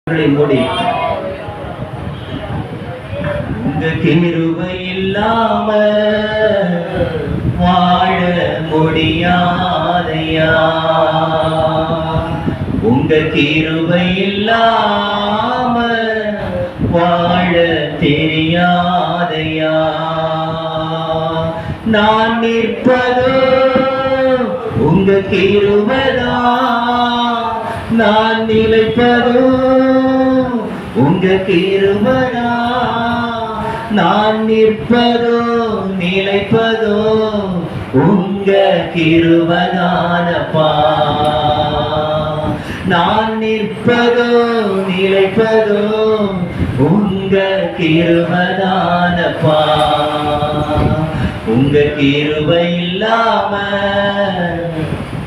மூடி உங்க கிருபை இல்லாம வாழ முடியாதையா, உங்க கிருபை இல்லாம வாழ தெரியாதையா. நான் நிற்பதோ உங்க கிருபைதா, நான் நிலைப்பதோ உங்க கிருபைதா, நான் நிற்பதோ நிலைப்பதோ உங்க கிருபைதானப்பா. நான் நிற்பதோ நிலைப்பதோ உங்க கிருபைதானப்பா. உங்க கிருபை இல்லாம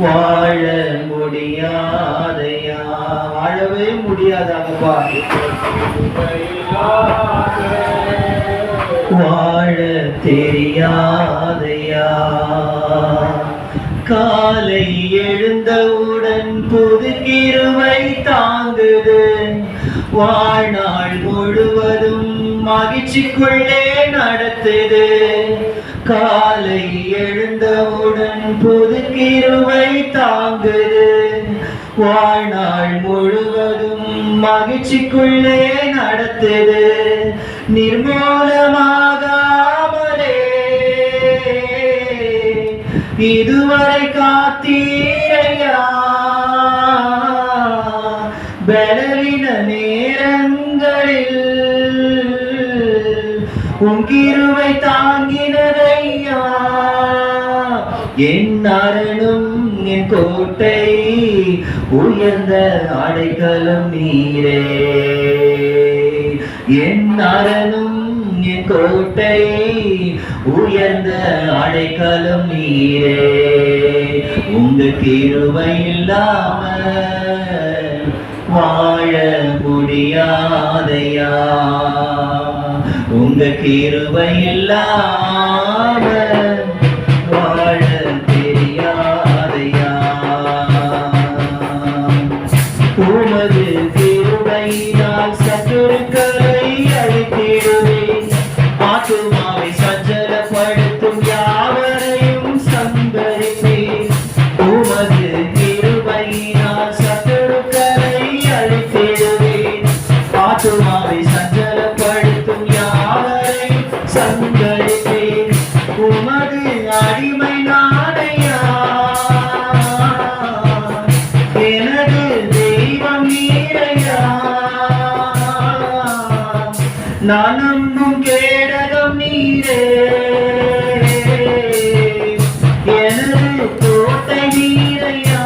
வாழ முடியாதையா, வாழவே முடியாதாங்கப்பா. வாழ தெரியாதையா. காலை எழுந்தவுடன் புது கிருபை தாங்குது, வாழ்நாள் முழுவதும் மகிழ்ச்சிக்குள்ளே நடத்துது. காலை எழுந்தவுடன் புது கிருபை தாங்குது, வாழ்நாள் முழுவதும் மகிழ்ச்சிக்குள்ளே நடத்துது. நிர்மூலமாகாமலே இதுவரை காத்தீரையா, பலவீன நேரங்களில் உன் கிருபை தாங்கினதையா. என் அரணும் என் கோட்டை, உயர்ந்த அடைக்கலம் நீரே. என் அரணும் என் கோட்டை, உயர்ந்த அடைக்கலம் நீரே. உங்க கிருபை இல்லாம வாழ முடியாதையா, உங்க கிருபை இல்லாம வாழ தெரியாதையா. உமது கிருபையினால் சத்துருக்களை அழித்திடுவேன், ஆத்துமாவை சஞ்சலப்படுத்தும் யாவரையும் சங்கரிப்பேன். உமது கிருபையினால் சத்துருக்களை அழித்திடுவேன், ஆத்துமாவை சஞ்சலப்படுத்தும் யாவரையும் சங்கரிப்பேன். உமது அடிமை நாடையா, எனது தெய்வம் நீரையா. நான் நம்பும் கேடகம் நீரே, எனது கோட்டை நீரையா.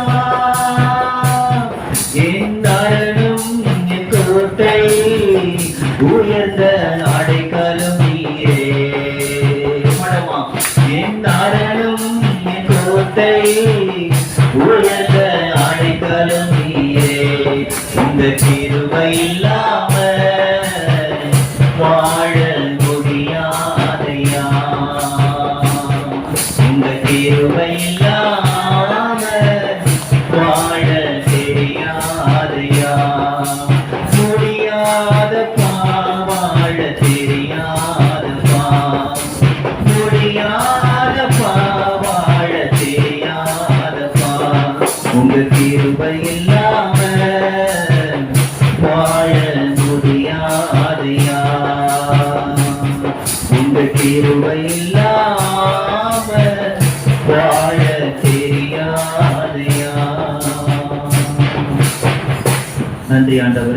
என் அரணும் என் கோட்டை, உயர்ந்த அடைக்கலம் நீரே. மடமா என் அரணும் என் கோட்டை, உயர்ந்த அடைக்கலம் நீரே. உங்க கிருபை இல்லாம வாழ முடியாதையா, உங்க கிருபை இல்லாம வாழ தெரியாதையா. முடியாதப்பா வாழ தெரியாதப்பா, முடியாதப்பா வாழ தெரியாதப்பா. உங்க கிருபை இல்லாம வாழ முடியாதையா, உங்க கிருபை இல்லாம வாழ தெரியாதையா. நன்றி ஆண்டவரே.